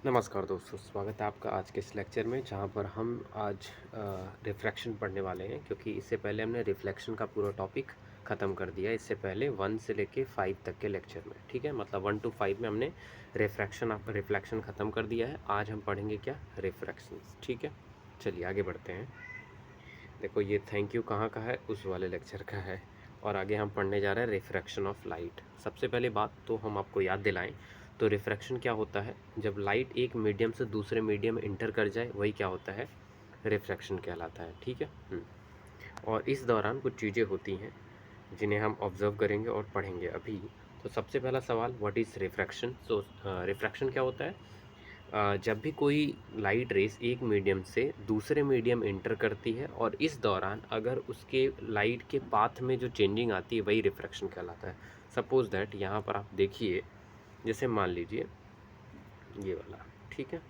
नमस्कार दोस्तों, स्वागत है आपका आज के इस लेक्चर में जहाँ पर हम आज रिफ्रैक्शन पढ़ने वाले हैं। क्योंकि इससे पहले हमने रिफ्लेक्शन का पूरा टॉपिक ख़त्म कर दिया। इससे पहले 1 से लेके 5 तक के लेक्चर में, ठीक है, मतलब 1 to 5 में हमने रिफ्लेक्शन ख़त्म कर दिया है। आज हम पढ़ेंगे क्या, रिफ्रैक्शन, ठीक है। चलिए आगे बढ़ते हैं। देखो ये थैंक यू कहाँ का है, उस वाले लेक्चर का है। और आगे हम पढ़ने जा रहे हैं रिफ्रैक्शन ऑफ लाइट। सबसे पहले बात तो हम आपको याद दिलाएं, तो रिफ्रैक्शन क्या होता है, जब लाइट एक मीडियम से दूसरे मीडियम में इंटर कर जाए वही क्या होता है, रिफ्रैक्शन कहलाता है, ठीक है। और इस दौरान कुछ चीज़ें होती हैं जिन्हें हम ऑब्जर्व करेंगे और पढ़ेंगे अभी। तो सबसे पहला सवाल, व्हाट इज़ रिफ्रैक्शन। तो रिफ्रैक्शन क्या होता है, जब भी कोई लाइट रेस एक मीडियम से दूसरे मीडियम इंटर करती है और इस दौरान अगर उसके लाइट के पाथ में जो चेंजिंग आती है वही रिफ्रैक्शन कहलाता है। सपोज दैट यहाँ पर आप देखिए, जैसे मान लीजिए ये वाला, ठीक है।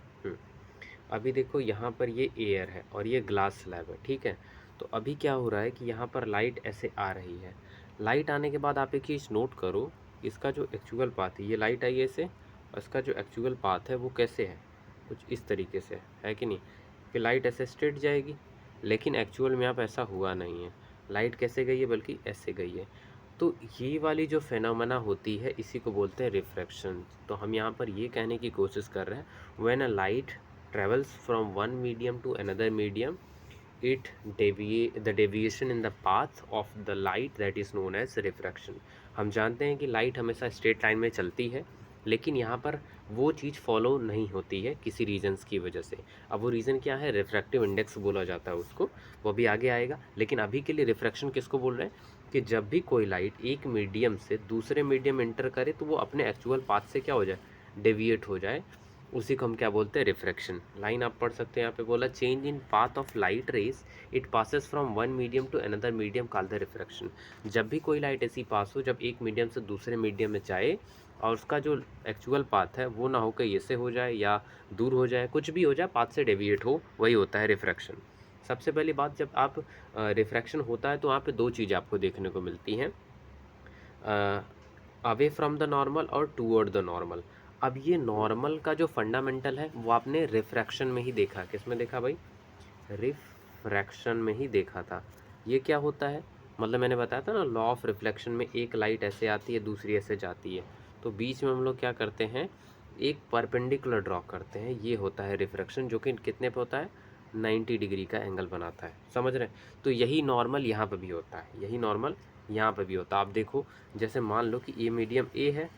अभी देखो यहाँ पर ये एयर है और ये ग्लास स्लैब है, ठीक है। तो अभी क्या हो रहा है कि यहाँ पर लाइट ऐसे आ रही है। लाइट आने के बाद आप एक चीज़ नोट करो, इसका जो एक्चुअल पाथ है, ये लाइट आई है ऐसे, और इसका जो एक्चुअल पाथ है वो कैसे है, कुछ इस तरीके से है कि नहीं, कि लाइट ऐसे स्ट्रेट जाएगी। लेकिन एक्चुअल में आप ऐसा हुआ नहीं है, लाइट कैसे गई है, बल्कि ऐसे गई है। तो ये वाली जो फेनोमेना होती है इसी को बोलते हैं रिफ्रैक्शन। तो हम यहाँ पर ये कहने की कोशिश कर रहे हैं, when a light travels from one medium to another medium, the deviation in the path of the light that is known as refraction। हम जानते हैं कि लाइट हमेशा स्ट्रेट लाइन में चलती है, लेकिन यहाँ पर वो चीज़ फॉलो नहीं होती है किसी रीजन्स की वजह से। अब वो रीज़न क्या है, रिफ्रैक्टिव इंडेक्स बोला जाता है उसको, वो भी आगे आएगा। लेकिन अभी के लिए रिफ्रैक्शन किसको बोल रहे हैं, कि जब भी कोई लाइट एक मीडियम से दूसरे मीडियम इंटर करे तो वो अपने एक्चुअल पाथ से क्या हो जाए, डेविएट हो जाए, उसी को हम क्या बोलते हैं, रिफ्रैक्शन। लाइन आप पढ़ सकते हैं, यहाँ पे बोला change in path of light rays, it passes from one medium to another medium called the refraction. जब भी कोई लाइट ऐसी पास हो, जब एक मीडियम से दूसरे मीडियम में जाए और उसका जो एक्चुअल पाथ है वो ना होकर ऐसे हो जाए या दूर हो जाए, कुछ भी हो जाए, पाथ से डेविएट हो, वही होता है रिफ्रैक्शन। सबसे पहली बात, जब आप रिफ्रैक्शन होता है तो वहाँ पे दो चीज़ें आपको देखने को मिलती हैं, अवे फ्रॉम द नॉर्मल और टूवर्ड द नॉर्मल। अब ये नॉर्मल का जो फंडामेंटल है वो आपने रिफ्रैक्शन में ही देखा। किस में देखा भाई, रिफ्रैक्शन में ही देखा था। ये क्या होता है, मतलब मैंने बताया था ना, लॉ ऑफ रिफ्लेक्शन में एक लाइट ऐसे आती है दूसरी ऐसे जाती है, तो बीच में हम लोग क्या करते हैं, एक परपेंडिकुलर ड्रॉ करते हैं, ये होता है रिफ्रैक्शन, जो कि कितने पे होता है, 90 डिग्री का एंगल बनाता है, समझ रहे हैं। तो यही नॉर्मल यहाँ पे भी होता है, यही नॉर्मल यहाँ पे भी होता है। आप देखो, जैसे मान लो कि ये मीडियम ए है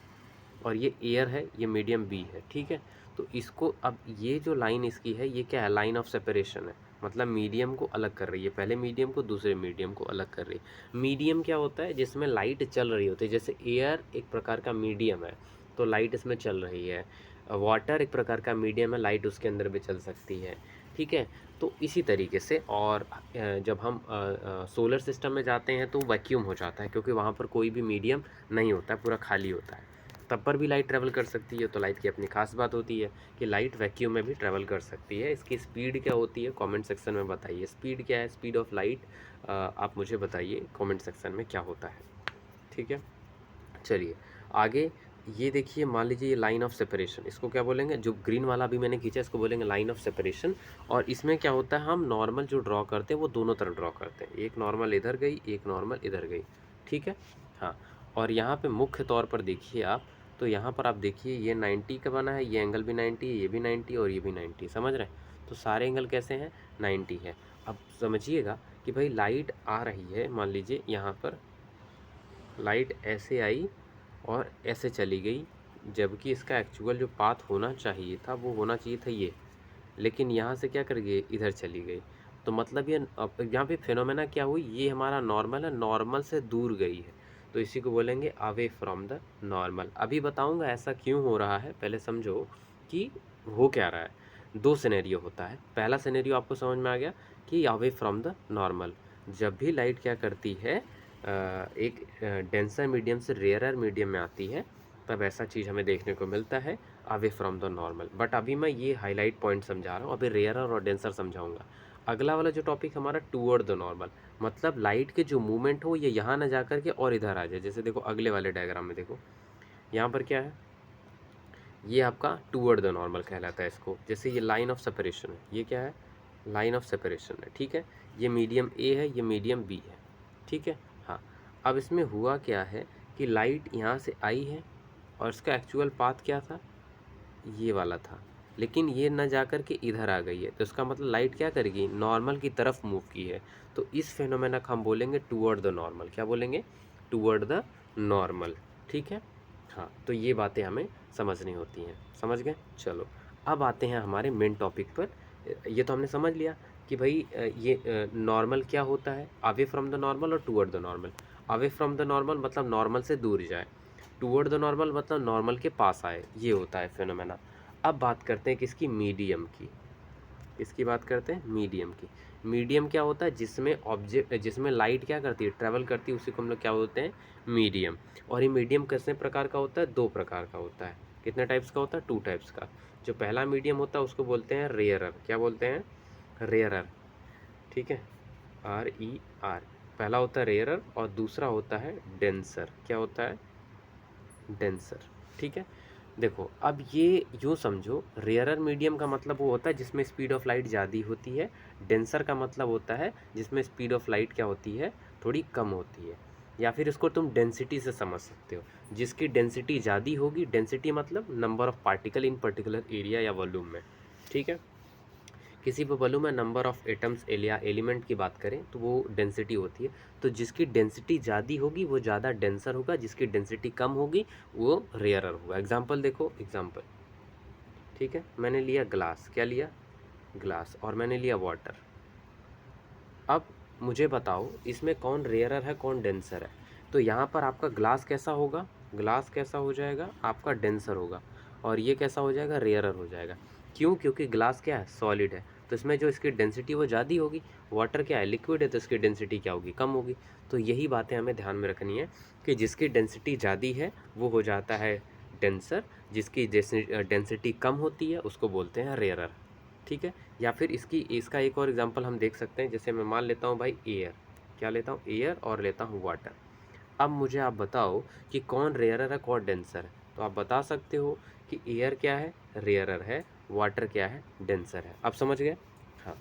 और ये एयर है, ये मीडियम बी है, ठीक है। तो इसको, अब ये जो लाइन इसकी है ये क्या है, लाइन ऑफ सेपरेशन है, मतलब मीडियम को अलग कर रही है, पहले मीडियम को दूसरे मीडियम को अलग कर रही है। मीडियम क्या होता है, जिसमें लाइट चल रही होती है, जैसे एयर एक प्रकार का मीडियम है तो लाइट इसमें चल रही है, वाटर एक प्रकार का मीडियम है, लाइट उसके अंदर भी चल सकती है, ठीक है। तो इसी तरीके से, और जब हम सोलर सिस्टम में जाते हैं तो वैक्यूम हो जाता है, क्योंकि वहाँ पर कोई भी मीडियम नहीं होता है, पूरा खाली होता है, तब पर भी लाइट ट्रैवल कर सकती है। तो लाइट की अपनी खास बात होती है कि लाइट वैक्यूम में भी ट्रैवल कर सकती है। इसकी स्पीड क्या होती है, कमेंट सेक्शन में बताइए, स्पीड क्या है, स्पीड ऑफ लाइट आप मुझे बताइए कमेंट सेक्शन में क्या होता है, ठीक है। चलिए आगे, ये देखिए, मान लीजिए ये लाइन ऑफ सेपरेशन, इसको क्या बोलेंगे, जो ग्रीन वाला अभी मैंने खींचा इसको बोलेंगे लाइन ऑफ सेपरेशन। और इसमें क्या होता है, हम नॉर्मल जो ड्रॉ करते हैं वो दोनों तरफ ड्रॉ करते हैं, एक नॉर्मल इधर गई, एक नॉर्मल इधर गई, ठीक है। हाँ, और यहाँ पे मुख्य तौर पर देखिए आप, तो यहाँ पर आप देखिए ये 90 का बना है, ये एंगल भी 90 है, ये भी 90 और ये भी 90, समझ रहे हैं। तो सारे एंगल कैसे हैं, 90 है। अब समझिएगा कि भाई लाइट आ रही है, मान लीजिए यहाँ पर लाइट ऐसे आई और ऐसे चली गई, जबकि इसका एक्चुअल जो पाथ होना चाहिए था वो होना चाहिए था ये, लेकिन यहाँ से क्या कर गई, इधर चली गई। तो मतलब ये अब यहाँ पे फिनोमेना क्या हुई, ये हमारा नॉर्मल है, नॉर्मल से दूर गई है, तो इसी को बोलेंगे अवे फ्रॉम द नॉर्मल। अभी बताऊंगा ऐसा क्यों हो रहा है, पहले समझो कि हो क्या रहा है। दो सिनेरियो होता है, पहला सिनेरियो आपको समझ में आ गया कि अवे फ्रॉम द नॉर्मल, जब भी लाइट क्या करती है, एक डेंसर मीडियम से रेयरर मीडियम में आती है, तब ऐसा चीज़ हमें देखने को मिलता है, away from the normal. But अभी मैं ये हाईलाइट पॉइंट समझा रहा हूँ, अभी रेयरर और डेंसर समझाऊंगा। अगला वाला जो टॉपिक हमारा टूवर्ड द नॉर्मल, मतलब लाइट के जो मूवमेंट हो ये यहाँ ना जा कर के और इधर आ जाए। जैसे देखो अगले वाले डायग्राम में देखो, यहाँ पर क्या है, ये आपका टूवर्ड द नॉर्मल कहलाता है इसको। जैसे ये लाइन ऑफ सेपरेशन है, ये क्या है, लाइन ऑफ सेपरेशन है, ठीक है। ये मीडियम ए है, ये मीडियम बी है, ठीक है। हाँ, अब इसमें हुआ क्या है कि लाइट यहाँ से आई है और इसका एक्चुअल पाथ क्या था, ये वाला था, लेकिन ये न जा कर के इधर आ गई है, तो इसका मतलब लाइट क्या करेगी, नॉर्मल की तरफ मूव की है। तो इस फेनोमेना को हम बोलेंगे टूवर्ड द नॉर्मल। क्या बोलेंगे, टूवर्ड द नॉर्मल, ठीक है। हाँ, तो ये बातें हमें समझनी होती हैं, समझ गए। चलो अब आते हैं हमारे मेन टॉपिक पर। ये तो हमने समझ लिया कि भाई ये नॉर्मल क्या होता है, अवे फ्रॉम द नॉर्मल और toward the normal. Away from the normal मतलब नॉर्मल से दूर जाए, टूवर्ड द नॉर्मल मतलब नॉर्मल के पास आए, ये होता है फेनोमेना। अब बात करते हैं किसकी, मीडियम की। किसकी बात करते हैं, मीडियम की। मीडियम क्या होता है, जिसमें ऑब्जेक्ट, जिसमें लाइट क्या करती है, ट्रैवल करती है, उसी को हम लोग क्या बोलते हैं, मीडियम। और ये मीडियम कितने प्रकार का होता है, दो प्रकार का होता है। कितने टाइप्स का होता है, टू टाइप्स का। जो पहला मीडियम होता है उसको बोलते हैं रेयरर। क्या बोलते हैं, रेयरर, ठीक है, RER। पहला होता है रेयरर और दूसरा होता है डेंसर। क्या होता है, डेंसर, ठीक है। देखो अब ये यूँ समझो, रेयरर मीडियम का मतलब वो होता है जिसमें स्पीड ऑफ लाइट ज़्यादा होती है। डेंसर का मतलब होता है जिसमें स्पीड ऑफ लाइट क्या होती है, थोड़ी कम होती है। या फिर इसको तुम डेंसिटी से समझ सकते हो, जिसकी डेंसिटी ज़्यादा होगी, डेंसिटी मतलब number of particle in particular area या वॉल्यूम में, ठीक है। किसी भी वॉल्यूम में नंबर ऑफ एटम्स या एलिमेंट की बात करें तो वो डेंसिटी होती है। तो जिसकी डेंसिटी ज़्यादा होगी वो ज़्यादा डेंसर होगा, जिसकी डेंसिटी कम होगी वो रेयरर होगा। एग्जाम्पल देखो, एग्जाम्पल, ठीक है। मैंने लिया ग्लास, क्या लिया, ग्लास, और मैंने लिया वाटर। अब मुझे बताओ इसमें कौन रेयरर है कौन डेंसर है। तो यहाँ पर आपका ग्लास कैसा होगा, ग्लास कैसा हो जाएगा, आपका डेंसर होगा, और ये कैसा हो जाएगा, रेयरर हो जाएगा। क्यों, क्योंकि ग्लास क्या है, सॉलिड है, तो इसमें जो इसकी डेंसिटी वो ज़्यादा होगी। वाटर क्या है, लिक्विड है, तो इसकी डेंसिटी क्या होगी, कम होगी। तो यही बातें हमें ध्यान में रखनी है कि जिसकी डेंसिटी ज़्यादा है वो हो जाता है डेंसर, जिसकी डेंसिटी कम होती है उसको बोलते हैं रेयरर, ठीक है। या फिर इसका एक और एग्जांपल हम देख सकते हैं। जैसे मैं मान लेता हूँ भाई एयर, क्या लेता हूँ, एयर, और लेता हूँ वाटर। अब मुझे आप बताओ कि कौन रेयरर है कौन डेंसर है। तो आप बता सकते हो कि एयर क्या है, रेयरर है, वाटर क्या है, डेंसर है। अब समझ गए। हाँ,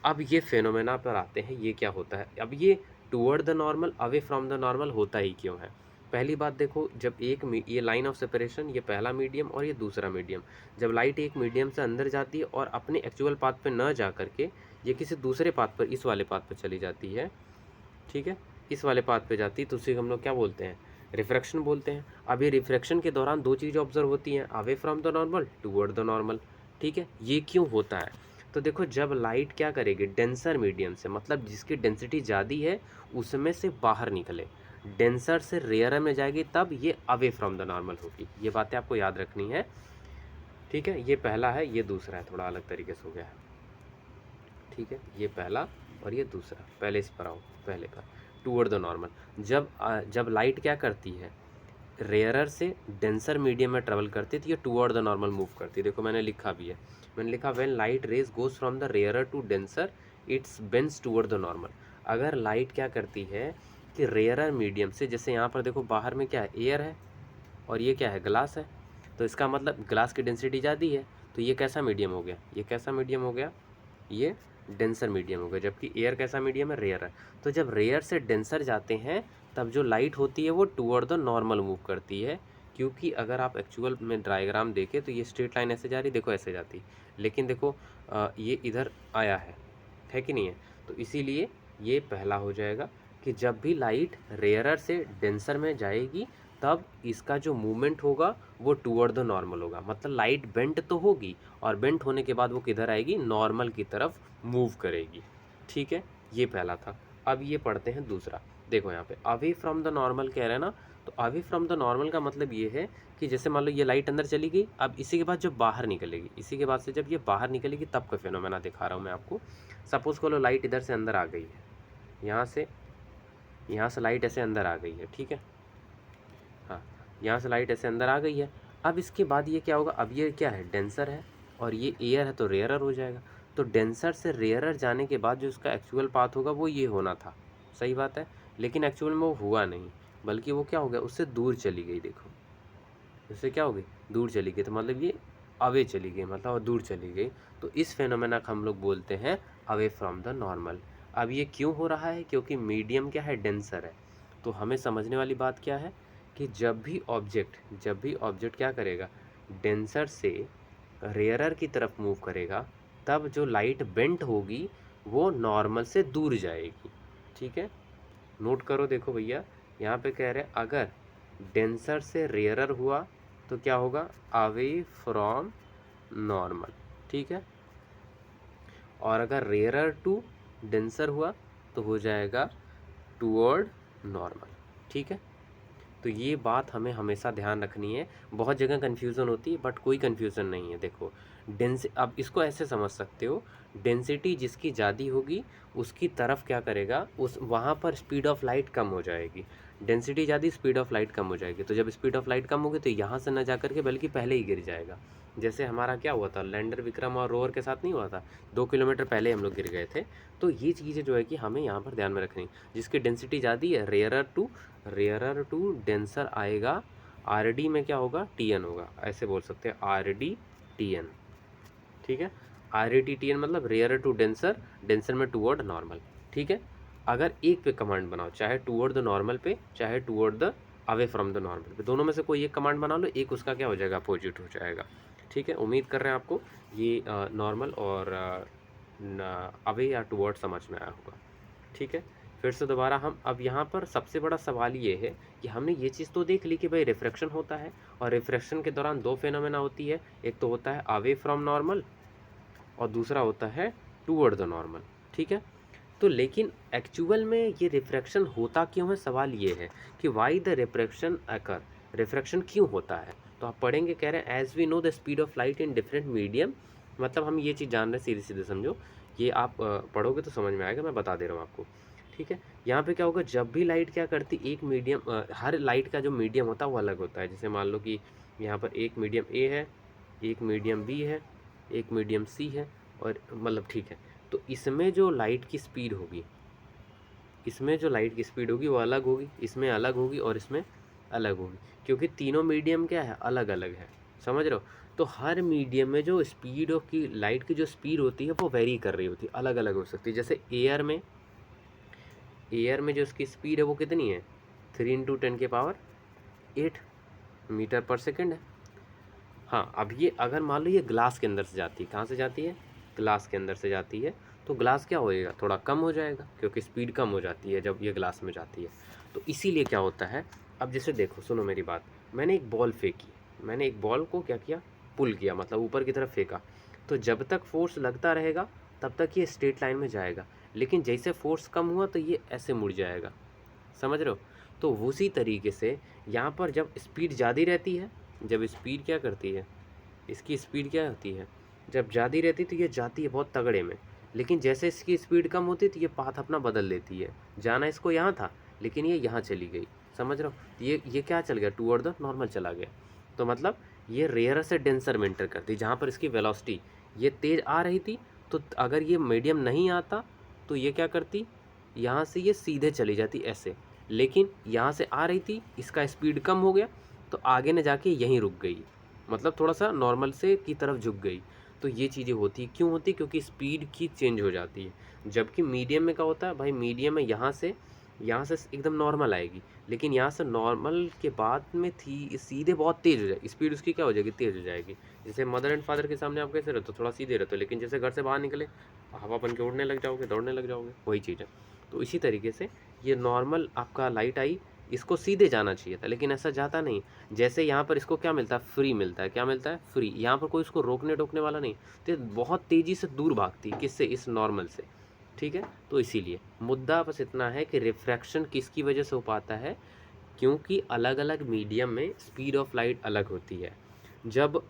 अब ये फेनोमेना पर आते हैं, ये क्या होता है। अब ये toward the normal away from the normal होता ही क्यों है। पहली बात देखो, जब ये लाइन ऑफ सेपरेशन, ये पहला मीडियम और ये दूसरा मीडियम, जब लाइट एक मीडियम से अंदर जाती है और अपने एक्चुअल पाथ पे न जा करके ये किसी दूसरे पाथ पर, इस वाले पाथ पर चली जाती है, ठीक है, इस वाले पाथ पे जाती है, तो उसे हम लोग क्या बोलते हैं, रिफ्रैक्शन बोलते हैं। अब ये रिफ्रैक्शन के दौरान दो चीज़ें ऑब्जर्व होती हैं, away from the normal, toward the normal, ठीक है। ये क्यों होता है, तो देखो जब लाइट क्या करेगी, डेंसर मीडियम से, मतलब जिसकी डेंसिटी ज़्यादा है उसमें से बाहर निकले, डेंसर से रेयर में जाएगी, तब ये अवे फ्रॉम द नॉर्मल होगी। ये बातें आपको याद रखनी है, ठीक है। ये पहला है, ये दूसरा है, थोड़ा अलग तरीके से हो गया है, ठीक है। ये पहला और ये दूसरा, पहले इस पर आओ, पहले पर टूवर्ड द नॉर्मल। जब लाइट क्या करती है, रेयरर से डेंसर मीडियम में ट्रेवल करती थी, ये टूवर्ड द नॉर्मल मूव करती है। देखो मैंने लिखा भी है, मैंने लिखा when light rays goes from the rarer to denser its bends toward the normal. अगर लाइट क्या करती है कि रेयरर मीडियम से, जैसे यहाँ पर देखो बाहर में क्या है, एयर है, और ये क्या है, ग्लास है, तो इसका मतलब ग्लास की डेंसिटी ज़्यादा है, तो ये कैसा मीडियम हो गया, ये कैसा मीडियम हो गया, ये डेंसर मीडियम हो गया। जबकि एयर कैसा मीडियम है, रेयर है। तो जब रेयर से डेंसर जाते हैं तब जो लाइट होती है वो टूवर्ड द नॉर्मल मूव करती है। क्योंकि अगर आप एक्चुअल में डायग्राम देखें तो ये स्ट्रेट लाइन ऐसे जा रही, देखो ऐसे जाती, लेकिन देखो ये इधर आया है कि नहीं है। तो इसीलिए ये पहला हो जाएगा कि जब भी लाइट रेयरर से डेंसर में जाएगी तब इसका जो मूवमेंट होगा वो टूवर्ड द नॉर्मल होगा। मतलब लाइट बेंट तो होगी, और बेंट होने के बाद वो किधर आएगी, नॉर्मल की तरफ मूव करेगी, ठीक है। ये पहला था। अब ये पढ़ते हैं दूसरा। देखो यहाँ पे अवे फ्रॉम द नॉर्मल कह रहे हैं ना, तो अवे फ्रॉम द नॉर्मल का मतलब ये है कि जैसे मान लो ये लाइट अंदर चली गई, अब इसी के बाद जब बाहर निकलेगी, इसी के बाद से जब ये बाहर निकलेगी तब का फेनोमेना दिखा रहा हूँ मैं आपको। सपोज करो लाइट इधर से अंदर आ गई है, यहाँ से लाइट ऐसे अंदर आ गई है, ठीक है। हाँ, यहाँ से लाइट ऐसे अंदर आ गई है। अब इसके बाद ये क्या होगा, अब ये क्या है, डेंसर है, और ये एयर है, तो रेयरर हो जाएगा। तो डेंसर से रेयरर जाने के बाद जो इसका एक्चुअल पाथ होगा वो ये होना था, सही बात है। लेकिन एक्चुअल में वो हुआ नहीं, बल्कि वो क्या हो गया, उससे दूर चली गई। देखो इससे क्या हो गई, दूर चली गई, तो मतलब ये अवे चली गई, मतलब दूर चली गई। तो इस फेनोमेना को हम लोग बोलते हैं अवे फ्रॉम द नॉर्मल। अब ये क्यों हो रहा है, क्योंकि मीडियम क्या है, डेंसर है। तो हमें समझने वाली बात क्या है कि जब भी ऑब्जेक्ट क्या करेगा, डेंसर से रेयरर की तरफ मूव करेगा, तब जो लाइट बेंट होगी वो नॉर्मल से दूर जाएगी। ठीक है, नोट करो, देखो भैया यहाँ पे कह रहे हैं अगर डेंसर से रेयरर हुआ तो क्या होगा, अवे फ्रॉम नॉर्मल। ठीक है, और अगर रेयरर टू डेंसर हुआ तो हो जाएगा टूवर्ड नॉर्मल। ठीक है, तो ये बात हमें हमेशा ध्यान रखनी है। बहुत जगह कन्फ्यूज़न होती है, बट कोई कन्फ्यूज़न नहीं है। देखो अब इसको ऐसे समझ सकते हो, डेंसिटी जिसकी ज़्यादा होगी उसकी तरफ क्या करेगा, उस वहाँ पर स्पीड ऑफ लाइट कम हो जाएगी। डेंसिटी ज़्यादा, स्पीड ऑफ लाइट कम हो जाएगी। तो जब स्पीड ऑफ लाइट कम होगी तो यहाँ से न जा करके बल्कि पहले ही गिर जाएगा। जैसे हमारा क्या हुआ था, लैंडर विक्रम और रोवर के साथ नहीं हुआ था, 2 किलोमीटर पहले हम लोग गिर गए थे। तो ये चीज़ें जो है कि हमें यहाँ पर ध्यान में रखनी, जिसकी डेंसिटी ज़्यादा है, रेयरर टू डेंसर आएगा, आर डी में क्या होगा, टी एन होगा, ऐसे बोल सकते हैं आर डी टी एन। ठीक है, आर डी टी एन मतलब रेयरर टू डेंसर, डेंसर में टूवर्ड नॉर्मल। ठीक है, अगर एक पे कमांड बनाओ, चाहे टूवर्ड द नॉर्मल पे, चाहे toward the away from the normal पे, दोनों में से कोई एक कमांड बना लो, एक उसका क्या हो जाएगा, अपोजिट हो जाएगा। ठीक है, उम्मीद कर रहे हैं आपको ये नॉर्मल और अवे या टूवर्ड समझ में आया होगा। ठीक है, फिर से दोबारा हम अब यहाँ पर सबसे बड़ा सवाल ये है कि हमने ये चीज़ तो देख ली कि भाई रिफ्रैक्शन होता है, और रिफ्रैक्शन के दौरान दो फेनोमेना होती है, एक तो होता है अवे फ्रॉम नॉर्मल और दूसरा होता है टूवर्ड द नॉर्मल। ठीक है, तो लेकिन एक्चुअल में ये रिफ्रैक्शन होता क्यों है, सवाल ये है कि why the refraction occur, refraction क्यों होता है। तो आप पढ़ेंगे, कह रहे हैं as we know the speed of light in different medium, मतलब हम ये चीज़ जान रहे हैं, सीधे सीधे समझो, ये आप पढ़ोगे तो समझ में आएगा, मैं बता दे रहा हूँ आपको। ठीक है, यहाँ पे क्या होगा, जब भी लाइट क्या करती, एक मीडियम, हर लाइट का जो मीडियम होता है वो अलग होता है। जैसे मान लो कि यहाँ पर एक मीडियम ए है, एक मीडियम बी है, एक मीडियम सी है, और मतलब ठीक है, तो इसमें जो लाइट की स्पीड होगी, इसमें जो लाइट की स्पीड होगी वो अलग होगी, इसमें अलग होगी और इसमें अलग होगी, क्योंकि तीनों मीडियम क्या है, अलग अलग है। समझ रहे हो, तो हर मीडियम में जो स्पीड ऑफ की लाइट की जो स्पीड होती है वो वेरी कर रही होती है, अलग अलग हो सकती है। जैसे एयर में जो इसकी स्पीड है वो कितनी है, 3 × 10⁸ मीटर पर सेकेंड है। हाँ, अब ये अगर मान लो ये ग्लास के अंदर से जाती है, कहाँ से जाती है, ग्लास के अंदर से जाती है, तो ग्लास क्या होएगा, थोड़ा कम हो जाएगा, क्योंकि स्पीड कम हो जाती है जब ये ग्लास में जाती है। तो इसीलिए क्या होता है, अब जैसे देखो, सुनो मेरी बात, मैंने एक बॉल फेंकी, मैंने एक बॉल को क्या किया, पुल किया, मतलब ऊपर की तरफ फेंका, तो जब तक फोर्स लगता रहेगा तब तक ये स्ट्रेट लाइन में जाएगा, लेकिन जैसे फोर्स कम हुआ तो ये ऐसे मुड़ जाएगा। समझ रहे हो, तो उसी तरीके से यहाँ पर जब स्पीड ज़्यादा रहती है, जब स्पीड क्या करती है, इसकी स्पीड क्या होती है, जब ज़्यादा रहती है तो ये जाती है बहुत तगड़े में, लेकिन जैसे इसकी स्पीड कम होती है तो ये पाथ अपना बदल लेती है, जाना इसको यहाँ था लेकिन ये यहाँ चली गई। समझ रहे हो, ये क्या चल गया, टूवर्ड द नॉर्मल चला गया। तो मतलब ये रेयर से डेंसर में एंटर करती, जहाँ पर इसकी वेलोसिटी ये तेज़ आ रही थी, तो अगर ये मीडियम नहीं आता तो ये क्या करती, यहाँ से ये सीधे चली जाती ऐसे, लेकिन यहाँ से आ रही थी, इसका स्पीड कम हो गया तो आगे न जाके यहीं रुक गई, मतलब थोड़ा सा नॉर्मल से की तरफ झुक गई। तो ये चीज़ें होती है, क्यों होती है, क्योंकि स्पीड की चेंज हो जाती है। जबकि मीडियम में क्या होता है भाई, मीडियम में यहाँ से एकदम नॉर्मल आएगी, लेकिन यहाँ से नॉर्मल के बाद में थी सीधे बहुत तेज़ हो जाएगी, स्पीड उसकी क्या हो जाएगी, तेज़ हो जाएगी। जैसे मदर एंड फादर के सामने आप कैसे रहते हो, थोड़ा सीधे रहते हो, लेकिन जैसे घर से बाहर निकले हवा बन के उड़ने लग जाओगे, दौड़ने लग जाओगे, वही चीज़ है। तो इसी तरीके से ये नॉर्मल आपका लाइट आई, इसको सीधे जाना चाहिए था, लेकिन ऐसा जाता नहीं। जैसे यहाँ पर इसको क्या मिलता है, फ्री मिलता है, क्या मिलता है, फ्री, यहाँ पर कोई इसको रोकने टोकने वाला नहीं, तो बहुत तेज़ी से दूर भागती है, किससे, इस नॉर्मल से। ठीक है, तो इसीलिए मुद्दा बस इतना है कि रिफ्रैक्शन किसकी वजह से हो पाता है, क्योंकि अलग अलग मीडियम में स्पीड ऑफ लाइट अलग होती है। जब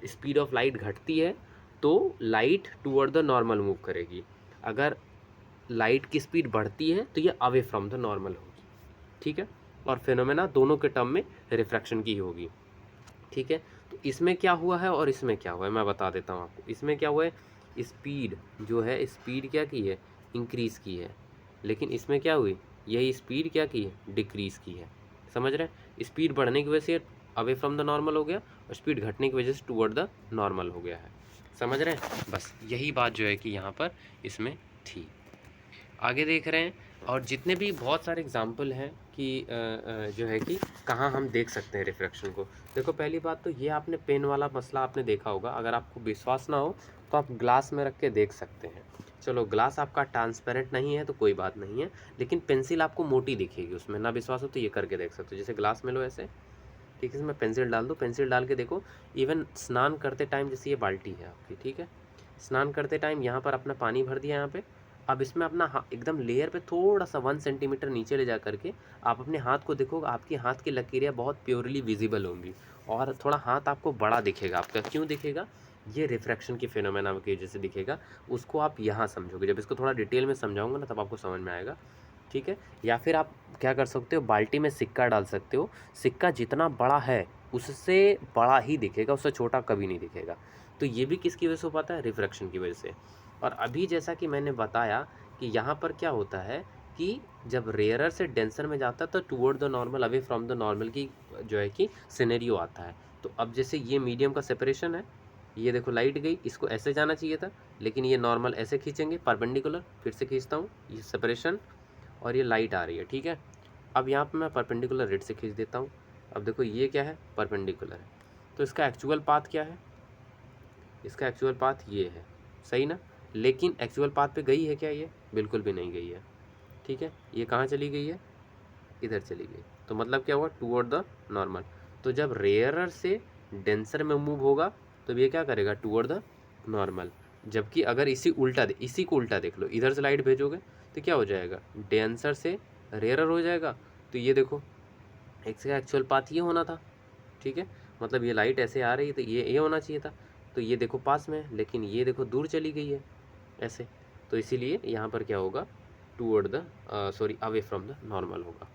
स्पीड ऑफ लाइट घटती है तो light toward the normal move करेगी, अगर लाइट की स्पीड बढ़ती है तो ये अवे फ्रॉम द नॉर्मल होगी। ठीक है, और फिनोमेना दोनों के टर्म में रिफ्रैक्शन की होगी। ठीक है, तो इसमें क्या हुआ है और इसमें क्या हुआ है मैं बता देता हूँ आपको। इसमें क्या हुआ है, स्पीड जो है, स्पीड क्या की है, इंक्रीज़ की है, लेकिन इसमें क्या हुई, यही स्पीड क्या की है, डिक्रीज़ की है। समझ रहे हैं, स्पीड बढ़ने की वजह से अवे फ्रॉम द नॉर्मल हो गया और स्पीड घटने की वजह से टूवर्ड द नॉर्मल हो गया है। समझ रहे हैं? बस यही बात जो है कि यहाँ पर इसमें थी। आगे देख रहे हैं, और जितने भी बहुत सारे एग्जाम्पल हैं कि जो है कि कहाँ हम देख सकते हैं रिफ्रैक्शन को। देखो पहली बात तो ये आपने पेन वाला मसला आपने देखा होगा, अगर आपको विश्वास ना हो तो आप ग्लास में रख के देख सकते हैं। चलो ग्लास आपका ट्रांसपेरेंट नहीं है तो कोई बात नहीं है, लेकिन पेंसिल आपको मोटी दिखेगी उसमें, ना विश्वास हो तो ये करके देख सकते हो। जैसे ग्लास में लो ऐसे, ठीक है, इसमें पेंसिल डाल दो, पेंसिल डाल के देखो। इवन स्नान करते टाइम, जैसे ये बाल्टी है आपकी, ठीक है, स्नान करते टाइम यहाँ पर अपना पानी भर दिया यहाँ पे। अब इसमें अपना एकदम लेयर पे थोड़ा सा 1 सेंटीमीटर नीचे ले जा करके आप अपने हाथ को देखोगे, आपके हाथ की लकीरें बहुत प्योरली विजिबल होंगी और थोड़ा हाथ आपको बड़ा दिखेगा आपका। क्यों दिखेगा? ये रिफ्रैक्शन की फिनोमेना की वजह से दिखेगा। उसको आप यहाँ समझोगे, जब इसको थोड़ा डिटेल में समझाऊंगा ना तब आपको समझ में आएगा, ठीक है। या फिर आप क्या कर सकते हो, बाल्टी में सिक्का डाल सकते हो, सिक्का जितना बड़ा है उससे बड़ा ही दिखेगा, उससे छोटा कभी नहीं दिखेगा। तो ये भी किसकी वजह से हो पाता है? रिफ्रैक्शन की वजह से। और अभी जैसा कि मैंने बताया कि यहाँ पर क्या होता है कि जब रेयरर से डेंसर में जाता है तो toward the normal, away from the normal की जो है कि सिनेरियो आता है। तो अब जैसे ये मीडियम का सेपरेशन है, ये देखो लाइट गई, इसको ऐसे जाना चाहिए था, लेकिन ये नॉर्मल ऐसे खींचेंगे परपेंडिकुलर, फिर से खींचता हूँ, ये सेपरेशन, और ये लाइट आ रही है, ठीक है। अब यहाँ पे मैं परपेंडिकुलर रेड से खींच देता हूँ। अब देखो ये क्या है? परपेंडिकुलर है। तो इसका एक्चुअल पाथ क्या है? इसका एक्चुअल पाथ ये है, सही ना? लेकिन एक्चुअल पाथ पे गई है क्या ये? बिल्कुल भी नहीं गई है, ठीक है। ये कहाँ चली गई है? इधर चली गई। तो मतलब क्या हुआ? Toward the normal. तो जब रेयरर से डेंसर में मूव होगा तो ये क्या करेगा? Toward the normal. जबकि अगर इसी को उल्टा देख लो, इधर से लाइट भेजोगे तो क्या हो जाएगा? डेंसर से रेयरर हो जाएगा। तो ये देखो, इसका एक्चुअल पाथ ये होना था, ठीक है। मतलब ये लाइट ऐसे आ रही है तो ये होना चाहिए था। तो ये देखो पास में है, लेकिन ये देखो दूर चली गई है ऐसे। तो इसीलिए यहाँ पर क्या होगा? Toward the away from the normal होगा,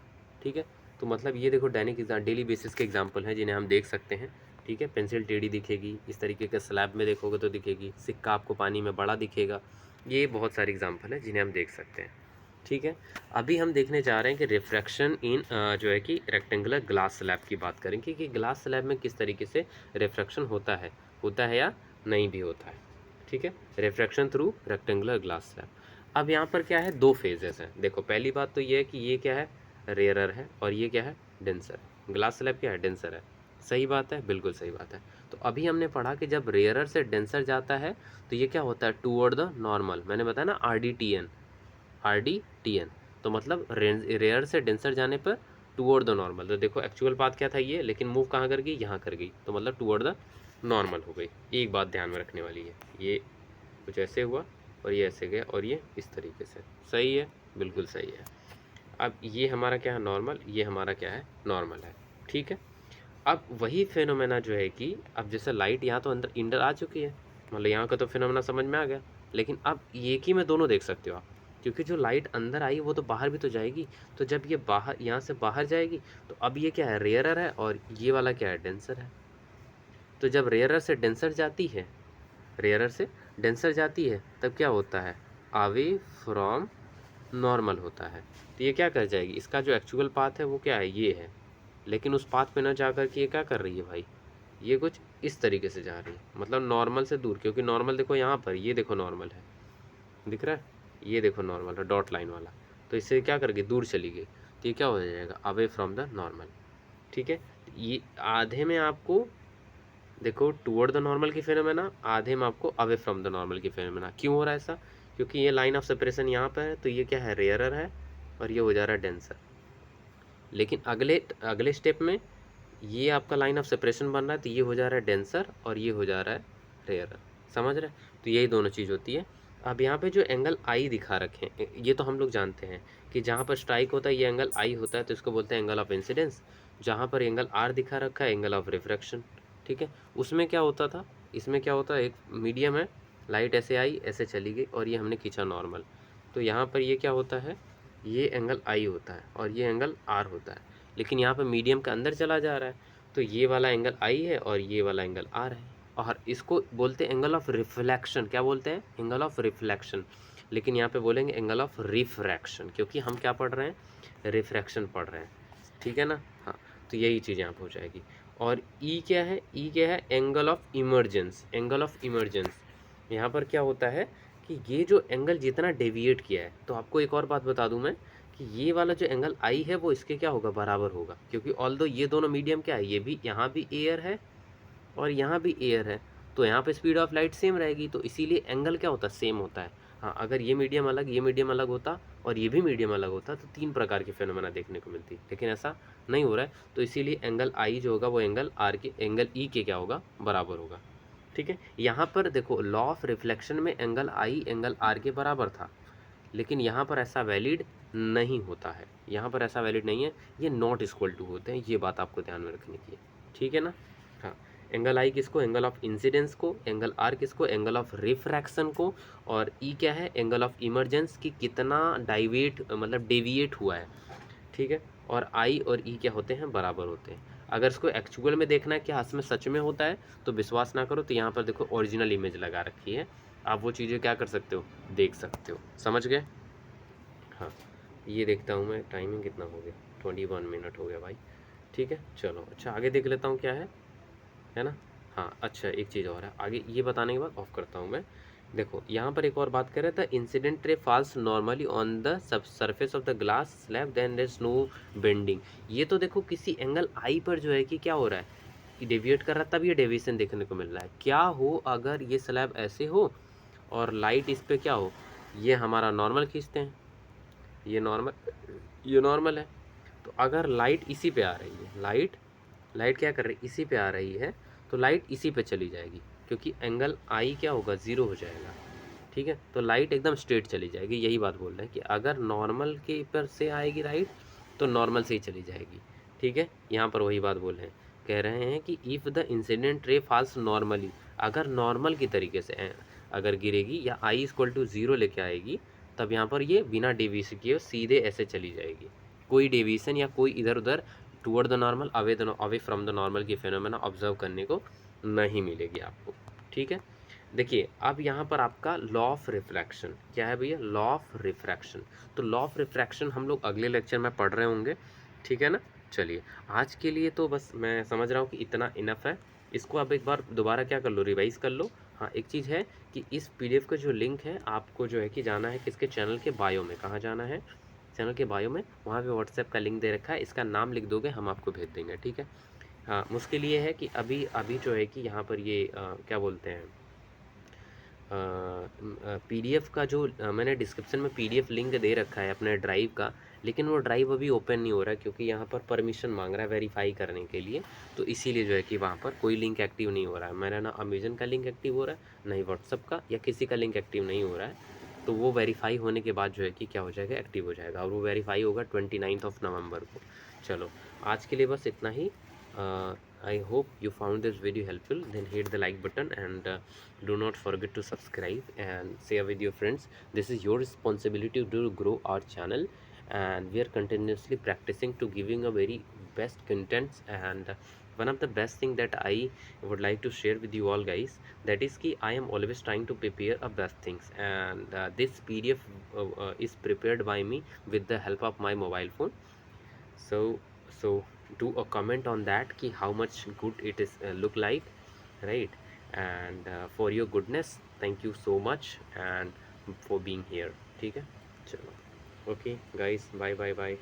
ठीक है। तो मतलब ये देखो डेली बेसिस के एग्जांपल हैं जिन्हें हम देख सकते हैं, ठीक है। पेंसिल टेढ़ी दिखेगी, इस तरीके के स्लैब में देखोगे तो दिखेगी, सिक्का आपको पानी में बड़ा दिखेगा। ये बहुत सारे एग्जांपल हैं जिन्हें हम देख सकते हैं, ठीक है। अभी हम देखने जा रहे हैं कि रिफ्रैक्शन इन जो है कि रेक्टेंगुलर ग्लास स्लैब की बात करेंगे कि ग्लास स्लैब में किस तरीके से रिफ्रैक्शन होता है या नहीं भी होता है, ठीक है। Refraction through rectangular glass slab. अब यहाँ पर क्या है? 2 फेजेस हैं। देखो पहली बात तो ये है कि ये क्या है? रेयरर है, और ये क्या है? डेंसर है। ग्लास स्लैब क्या है? डेंसर है। सही बात है, बिल्कुल सही बात है। तो अभी हमने पढ़ा कि जब रेयरर से डेंसर जाता है तो ये क्या होता है? Toward the normal. मैंने बताया ना RDTN। तो मतलब रेयर से डेंसर जाने पर टूवर्ड द नॉर्मल। तो देखो एक्चुअल पाथ क्या था ये, लेकिन मूव कहाँ कर गई? यहाँ कर गई, तो मतलब टूवर्ड द नॉर्मल हो गई। एक बात ध्यान में रखने वाली है, ये कुछ ऐसे हुआ और ये ऐसे गया और ये इस तरीके से। सही है, बिल्कुल सही है। अब ये हमारा क्या है? नॉर्मल। ये हमारा क्या है? नॉर्मल है, ठीक है। अब वही फिनोमेना जो है कि अब जैसे लाइट यहाँ तो अंदर आ चुकी है, मतलब यहाँ का तो फिनोमेना समझ में आ गया, लेकिन अब एक ही में दोनों देख सकते हो आप, क्योंकि जो लाइट अंदर आई वो तो बाहर भी तो जाएगी। तो जब ये बाहर, यहाँ से बाहर जाएगी, तो अब ये क्या है? रेयरर है, और ये वाला क्या है? डेंसर है। तो जब रेयरर से डेंसर जाती है, रेयरर से डेंसर जाती है, तब क्या होता है? अवे फ्रॉम नॉर्मल होता है। तो ये क्या कर जाएगी? इसका जो एक्चुअल पाथ है वो क्या है? ये है। लेकिन उस पाथ पे ना जा कर के ये क्या कर रही है भाई? ये कुछ इस तरीके से जा रही है, मतलब नॉर्मल से दूर। क्योंकि नॉर्मल देखो यहाँ पर, ये देखो नॉर्मल है, दिख रहा है? ये देखो नॉर्मल है, डॉट लाइन वाला। तो इससे क्या कर गई? दूर चली गई। तो ये क्या हो जाएगा? अवे फ्रॉम द नॉर्मल, ठीक है। ये आधे में आपको देखो टूवर्ड द नॉर्मल की फिनोमेना, आधे में आपको अवे फ्रॉम द नॉर्मल की फिनोमेना। क्यों हो रहा है ऐसा? क्योंकि ये लाइन ऑफ सेपरेशन यहाँ पर है, तो ये क्या है? रेयरर है, और ये हो जा रहा है डेंसर। लेकिन अगले अगले स्टेप में ये आपका लाइन ऑफ सेपरेशन बन रहा है, तो ये हो जा रहा है डेंसर और ये हो जा रहा है रेयरर। समझ रहे? तो यही दोनों चीज़ होती है। अब यहाँ पे जो एंगल आई दिखा रखे हैं, ये तो हम लोग जानते हैं कि जहाँ पर स्ट्राइक होता है ये एंगल आई होता है, तो इसको बोलते हैं एंगल ऑफ इंसिडेंस। जहाँ पर एंगल आर दिखा रखा है, एंगल ऑफ रिफ्रैक्शन, ठीक है। उसमें क्या होता था? इसमें क्या होता है? एक मीडियम है, लाइट ऐसे आई ऐसे चली गई, और ये हमने खींचा नॉर्मल। तो यहाँ पर ये क्या होता है? ये एंगल आई होता है और ये एंगल आर होता है, लेकिन यहाँ पे मीडियम के अंदर चला जा रहा है, तो ये वाला एंगल आई है और ये वाला एंगल आर है। और इसको बोलते हैं एंगल ऑफ रिफ्लेक्शन। क्या बोलते हैं? Angle of reflection. लेकिन यहाँ पे बोलेंगे एंगल ऑफ रिफ्रैक्शन, क्योंकि हम क्या पढ़ रहे हैं? रिफ्रैक्शन पढ़ रहे हैं, ठीक है ना? हाँ, तो यही चीज़ यहाँ पे हो जाएगी। और ई क्या है, ई क्या है, angle of emergence, angle of emergence. यहाँ पर क्या होता है कि ये जो एंगल जितना डेविएट किया है, तो आपको एक और बात बता दूं मैं कि ये वाला जो एंगल आई है वो इसके क्या होगा, बराबर होगा, क्योंकि ऑल्दो ये दोनों मीडियम क्या है, ये भी यहाँ भी एयर है और यहाँ भी एयर है, तो यहाँ पे स्पीड ऑफ लाइट सेम रहेगी, तो इसीलिए एंगल क्या होता है, सेम होता है। हाँ, अगर ये मीडियम अलग, ये मीडियम अलग होता और ये भी मीडियम अलग होता तो तीन प्रकार के फेनोमेना देखने को मिलती, लेकिन ऐसा नहीं हो रहा है, तो इसीलिए एंगल आई जो होगा वो एंगल आर के, एंगल ई के क्या होगा, बराबर होगा। ठीक है, यहाँ पर देखो लॉ ऑफ रिफ्लेक्शन में एंगल आई एंगल आर के बराबर था, लेकिन यहाँ पर ऐसा वैलिड नहीं होता है, यहाँ पर ऐसा वैलिड नहीं है, ये नॉट इक्वल टू होते हैं, ये बात आपको ध्यान में रखनी की है। ठीक है ना। हाँ, एंगल आई किसको, एंगल ऑफ इंसिडेंस को, एंगल आर किसको, एंगल ऑफ रिफ्रैक्शन को, और ई क्या है, एंगल ऑफ इमरजेंस की कितना डाइवेट मतलब डेविएट हुआ है। ठीक है, और आई और ई क्या होते हैं, बराबर होते हैं। अगर इसको एक्चुअल में देखना है क्या इसमें सच में होता है, तो विश्वास ना करो, तो यहाँ पर देखो ओरिजिनल इमेज लगा रखी है, आप वो चीज़ें क्या कर सकते हो, देख सकते हो। समझ गए। हाँ, ये देखता हूँ मैं, टाइमिंग कितना हो गया, 21 मिनट हो गया भाई। ठीक है, चलो अच्छा आगे देख लेता हूँ क्या है ना। हाँ अच्छा, एक चीज़ और है आगे, ये बताने के बाद ऑफ करता हूँ मैं। देखो यहाँ पर एक और बात कर रहा था, incident ray falls normally on the sub surface of the glass slab then there is no bending. ये तो देखो किसी एंगल आई पर जो है कि क्या हो रहा है, कि डेविएट कर रहा है, तब ये डेविएशन देखने को मिल रहा है। क्या हो अगर ये स्लैब ऐसे हो और लाइट इस पर क्या हो, ये हमारा नॉर्मल खींचते हैं, ये नॉर्मल है, तो अगर लाइट इसी पे आ रही है, लाइट क्या कर रही है, इसी पे आ रही है, तो लाइट इसी पे चली जाएगी, क्योंकि एंगल आई क्या होगा, ज़ीरो हो जाएगा। ठीक है, तो लाइट एकदम स्ट्रेट चली जाएगी, यही बात बोल रहे हैं कि अगर नॉर्मल के पर से आएगी लाइट तो नॉर्मल से ही चली जाएगी। ठीक है, यहाँ पर वही बात बोल रहे हैं, कह रहे हैं कि if the incident ray falls normally, अगर नॉर्मल की तरीके से अगर गिरेगी या आई इक्वल टू ज़ीरो लेके आएगी, तब यहाँ पर ये बिना डेविएशन किए सीधे ऐसे चली जाएगी, कोई डेविएशन या कोई इधर उधर toward the normal away from the normal की फेनोमेना ऑब्जर्व करने को नहीं मिलेगी आपको। ठीक है, देखिए अब यहाँ पर आपका लॉ ऑफ रिफ्रैक्शन क्या है भैया, लॉ ऑफ रिफ्रैक्शन। तो लॉ ऑफ रिफ्रैक्शन हम लोग अगले लेक्चर में पढ़ रहे होंगे। ठीक है ना। चलिए आज के लिए तो बस मैं समझ रहा हूँ कि इतना इनफ है, इसको आप एक बार दोबारा क्या कर लो, रिवाइज कर लो। हाँ, एक चीज़ है कि इस पीडीएफ का जो लिंक है आपको जो है कि जाना है किसके चैनल के बायो में, कहाँ जाना है, चैनल के बायो में, वहाँ पे व्हाट्सएप का लिंक दे रखा है, इसका नाम लिख दोगे हम आपको भेज देंगे। ठीक है। हाँ, मुश्किल ये है कि अभी अभी जो है कि यहाँ पर ये क्या बोलते हैं, पीडीएफ का जो मैंने डिस्क्रिप्शन में पीडीएफ लिंक दे रखा है अपने ड्राइव का, लेकिन वो ड्राइव अभी ओपन नहीं हो रहा है, क्योंकि यहाँ पर परमिशन मांग रहा है वेरीफाई करने के लिए, तो इसीलिए जो है कि वहाँ पर कोई लिंक एक्टिव नहीं हो रहा है। मेरा ना अमेजन का लिंक एक्टिव हो रहा है, ना ही व्हाट्सअप का या किसी का लिंक एक्टिव नहीं हो रहा है। तो वो वेरीफाई होने के बाद जो है कि क्या हो जाएगा, एक्टिव हो जाएगा, और वो वेरीफाई होगा 29 नवंबर को। चलो आज के लिए बस इतना ही। I hope you found this video helpful. Then hit the like button and do not forget to subscribe and share with your friends. This is your responsibility to grow our channel, and we are continuously practicing to giving a very best contents. And one of the best thing that I would like to share with you all guys, that is ki I am always trying to prepare a best things, and this PDF is prepared by me with the help of my mobile phone. So do a comment on that ki how much good it is look like, right? And for your goodness, thank you so much and for being here. ठीक है, चलो, okay guys, bye bye bye.